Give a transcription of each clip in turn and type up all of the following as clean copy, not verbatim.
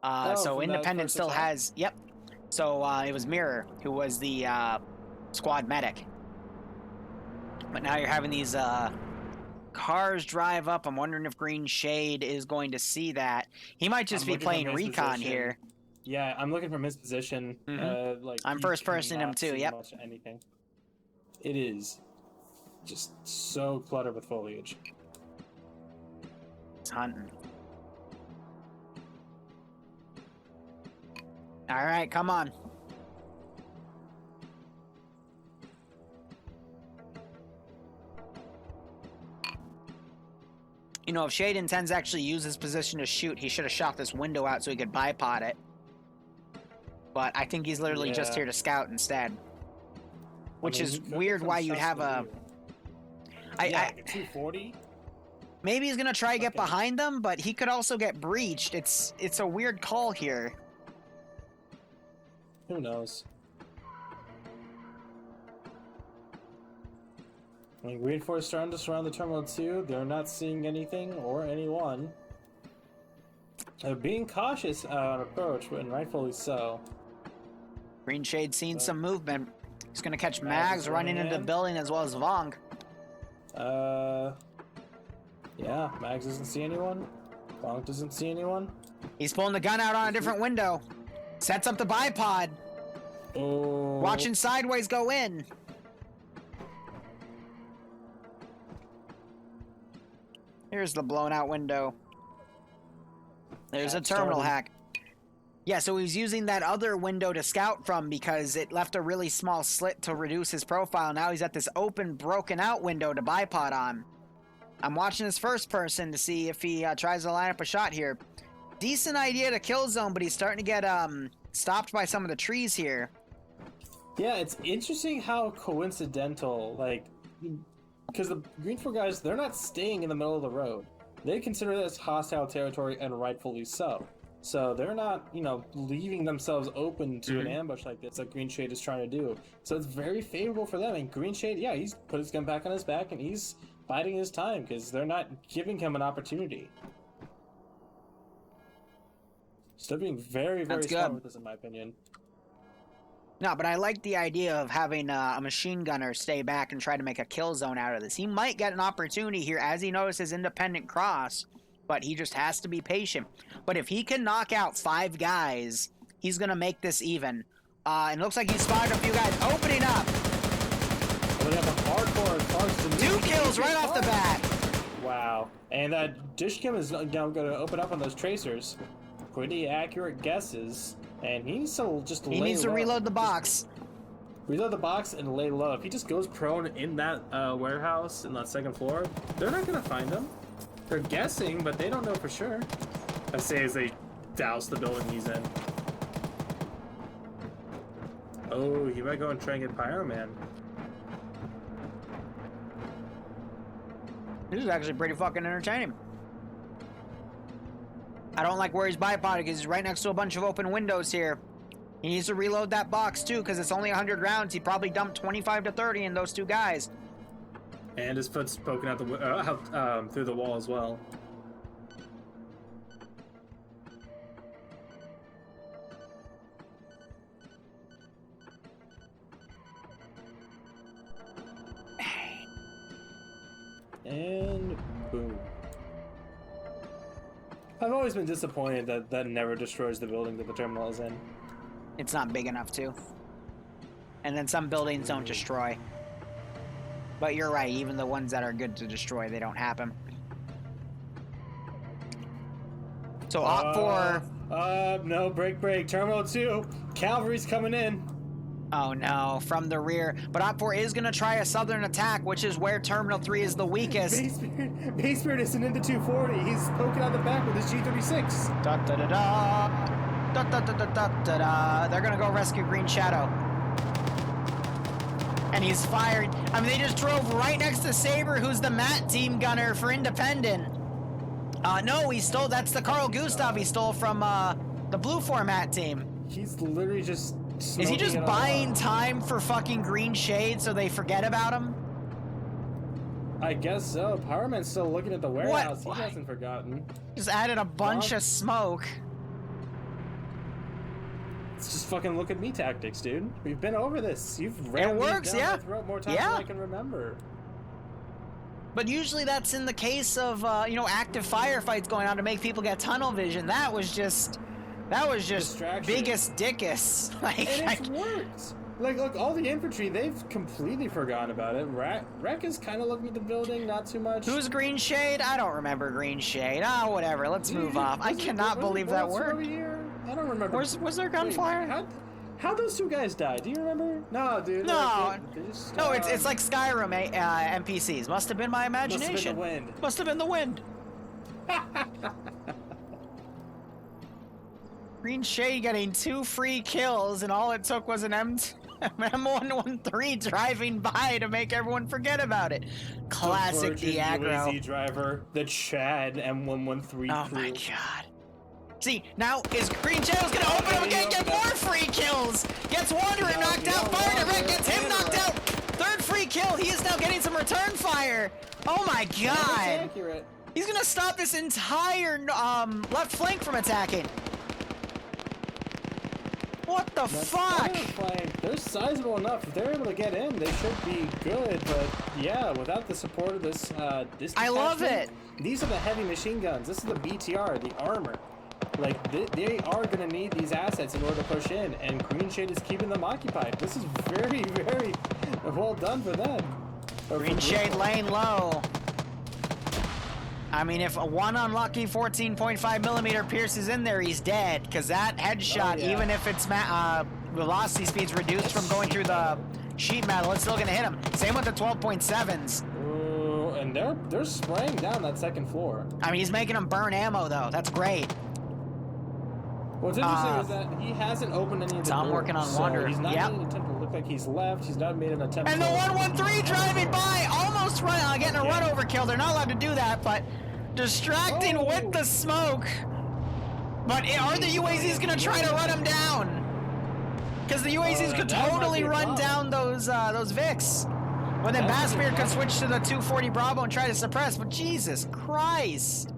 So from that Independent first still attack? has. Yep. So it was Mirror who was the squad medic. But now you're having these cars drive up. I'm wondering if Green Shade is going to see that. He might just I'm be looking from playing his recon position. here. Yeah, I'm looking from his position. Like I'm he first person him cannot too. see Yep. much of anything. It is just so cluttered with foliage. It's hunting. All right, come on. You know, if Shade intends to actually use his position to shoot, he should have shot this window out so he could bipod it. But I think he's literally just here to scout instead. Which is weird why you'd have a... like a 240? Maybe he's going to try to get behind them, but he could also get breached. It's a weird call here. Who knows? I mean, Green Force starting to surround the Terminal 2. They're not seeing anything or anyone. They're being cautious on approach, and rightfully so. Green Shade seeing some movement. He's going to catch Mags running into the building as well as Vong. Yeah, Mags doesn't see anyone. Vong doesn't see anyone. He's pulling the gun out on a different window. Sets up the bipod. Oh. Watching sideways go in. Here's the blown out window. There's a terminal hack. Yeah, so he's using that other window to scout from because it left a really small slit to reduce his profile. Now he's at this open, broken out window to bipod on. I'm watching his first person to see if he tries to line up a shot here. Decent idea to kill zone, but he's starting to get stopped by some of the trees here. Yeah, it's interesting how coincidental, like, because the Green 4 guys, they're not staying in the middle of the road. They consider this hostile territory, and rightfully so. So they're not, you know, leaving themselves open to an ambush like this that Green Shade is trying to do. So it's very favorable for them. And Green Shade, yeah, he's put his gun back on his back, and he's biding his time because they're not giving him an opportunity. Still being very, very smart with this, in my opinion. No, but I like the idea of having a machine gunner stay back and try to make a kill zone out of this. He might get an opportunity here as he notices Independent cross, but he just has to be patient. But if he can knock out 5 guys, he's going to make this even. And it looks like he spotted a few guys opening up. We have a hardcore 2 kills right off the bat. Wow. And that Dishkim is now going to open up on those tracers. Pretty accurate guesses. And he needs to just lay low. He needs to reload the box. Reload the box and lay low. If he just goes prone in that warehouse in that second floor, they're not going to find him. They're guessing, but they don't know for sure. I say as they douse the building he's in. Oh, he might go and try and get Pyro Man. This is actually pretty fucking entertaining. I don't like where he's bipoding because he's right next to a bunch of open windows here. He needs to reload that box too because it's only 100 rounds. He probably dumped 25 to 30 in those 2 guys. And his foot's poking out the through the wall as well. And boom. I've always been disappointed that that never destroys the building that the terminal is in. It's not big enough to. And then some buildings don't destroy. But you're right, even the ones that are good to destroy, they don't happen. So Op 4... no, break. Terminal 2. Cavalry's coming in. Oh no, from the rear. But Op 4 is going to try a southern attack, which is where Terminal 3 is the weakest. Base Spirit isn't in the 240. He's poking out the back with his G36. Da-da-da-da. Da-da-da-da-da-da. They're going to go rescue Green Shadow. And he's fired. I mean, they just drove right next to Saber, who's the Matt team gunner for Independent. No, he stole... That's the Carl Gustav he stole from the Blue Format team. He's literally just... Is he just buying time for fucking Green Shade so they forget about him? I guess so. Power Man's still looking at the warehouse. What? He hasn't forgotten. Just added a bunch of smoke. It's just fucking look at me tactics, dude. We've been over this. You've ran It works, down yeah. my throat more times than I can remember. But usually that's in the case of, you know, active firefights going on to make people get tunnel vision. That was just biggest dickus. Like, and it's worked. Like, look, all the infantry, they've completely forgotten about it. Wreck is kind of looking at the building, not too much. Who's Green Shade? I don't remember Green Shade. Ah, whatever. Let's move off. I cannot believe that worked. Over here? I don't remember. Was there gunfire? How those two guys died? Do you remember? No, dude. No. They just, No, it's like Skyrim NPCs. Must have been my imagination. Must have been the wind. Green Shade getting 2 free kills, and all it took was an M113 driving by to make everyone forget about it. Classic Diagro. UAZ driver, the Chad M113 Oh crew. my god. See, now is Green Shadow's gonna open up again, get more free kills! Gets Wanderer knocked out, fire direct, gets him knocked out! 3rd free kill, he is now getting some return fire! Oh my god! He's gonna stop this entire left flank from attacking! What the fuck? They're sizable enough. If they're able to get in, they should be good. But yeah, without the support of this, I love it. These are the heavy machine guns. This is the BTR, the Armor. Like they are gonna need these assets in order to push in, and Green Shade is keeping them occupied. This is very, very well done for them. Green Shade laying low. I mean, if a one unlucky 14.5mm pierces in there, he's dead. Because that headshot, even if its velocity speed's reduced from going through the sheet metal, it's still going to hit him. Same with the 12.7s. And they're spraying down that 2nd floor. I mean, he's making them burn ammo, though. That's great. What's interesting is that he hasn't opened any of the so doors. I'm working on Wanderer. He's not made an attempt to look like he's left. He's not made an attempt and the 113 driving by, almost getting a run over kill. They're not allowed to do that, but distracting with the smoke. But are the UAZs going to try to run him down? Because the UAZs could totally run down those Vics. Well, then Bassbeard could switch to the 240 Bravo and try to suppress, but Jesus Christ.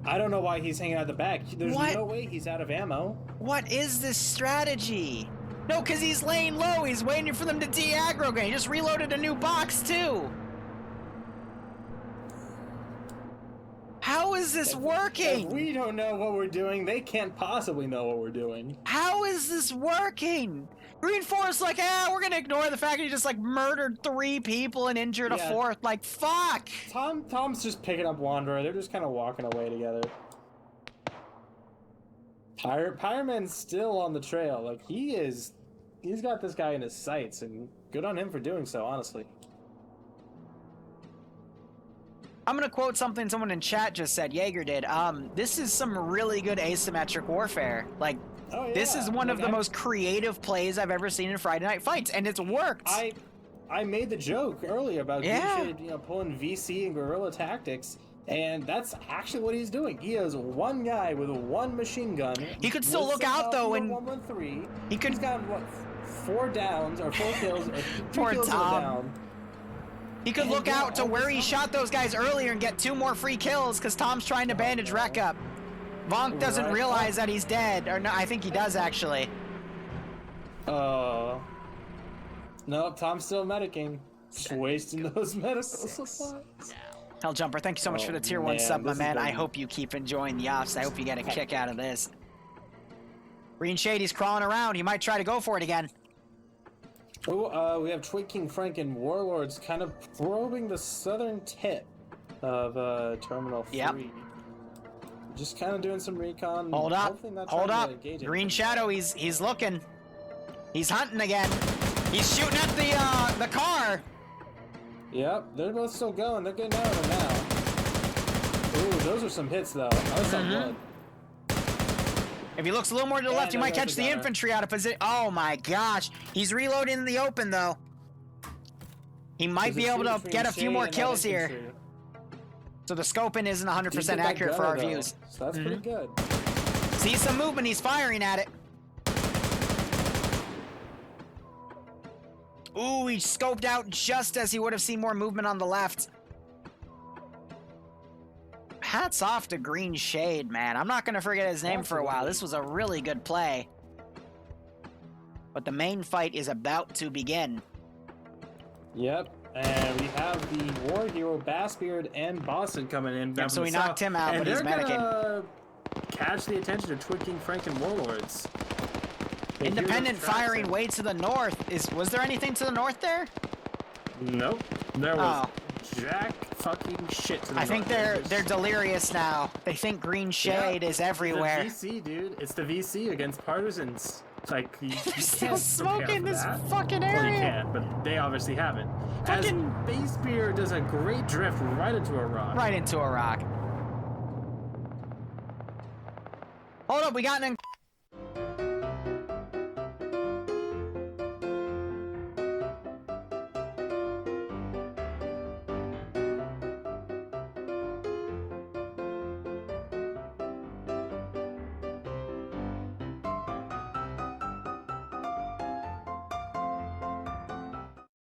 I don't know why he's hanging out the back. There's no way he's out of ammo. What is this strategy? No, because he's laying low. He's waiting for them to de-aggro again. He just reloaded a new box, too. How is this working? If we don't know what we're doing, they can't possibly know what we're doing. How is this working? Green Forest like, we're gonna ignore the fact that he just like murdered 3 people and injured a 4th. Like, fuck. Tom's just picking up Wanderer. They're just kind of walking away together. Pyreman's still on the trail. Like, he's got this guy in his sights, and good on him for doing so, honestly. I'm gonna quote something someone in chat just said. Jaeger did. This is some really good asymmetric warfare. Like, this is one of the most creative plays I've ever seen in Friday Night Fights, and it's worked. I made the joke earlier about Shade, pulling VC and guerrilla tactics, and that's actually what he's doing. He has one guy with 1 machine gun. He could still look out though, and 113. He's got what, 4 downs or 4 kills, or 3 kills down. He could look out to where he shot those guys earlier and get 2 more free kills because Tom's trying to bandage Wreck up. Vonk doesn't realize that he's dead. Or no, I think he does actually. No, Tom's still medicing. Just wasting those medical supplies. Helljumper, thank you so much for the tier 1 sub, my man. I hope you keep enjoying the ops. I hope you get a kick out of this. Green Shady's crawling around. He might try to go for it again. Oh, we have Twig King Frank and Warlords kind of probing the southern tip of Terminal 3. Yep. Just kind of doing some recon. Hold up. Hold up. Green Shadow, he's looking. He's hunting again. He's shooting at the car. Yep, they're both still going. They're getting out of it now. Ooh, those are some hits, though. That was some good. If he looks a little more to the left, you might catch the infantry out of position. Oh my gosh. He's reloading in the open, though. He might be able to get a few more kills here. So the scoping isn't 100% accurate for our views. So that's pretty good. See some movement. He's firing at it. Ooh, he scoped out just as he would have seen more movement on the left. Hats off to Green Shade, man. I'm not going to forget his name for a while. This was a really good play. But the main fight is about to begin. Yep. And we have the War Hero, Bassbeard, and Boston coming in. Yep, so we knocked him out, but he's medicing. medicing. Catch the attention of Twig King Frank and Warlords. They Independent firing way to the north. Was there anything to the north there? Nope. There was jack fucking shit to the north. I think they're delirious now. They think green shade is everywhere. It's the VC, dude. It's the VC against partisans. It's like you They're still can't smoking this that. fucking area. Well, you can, but they obviously haven't. Fucking Bassbeard does a great drift right into a rock. Right into a rock. Hold up, we got an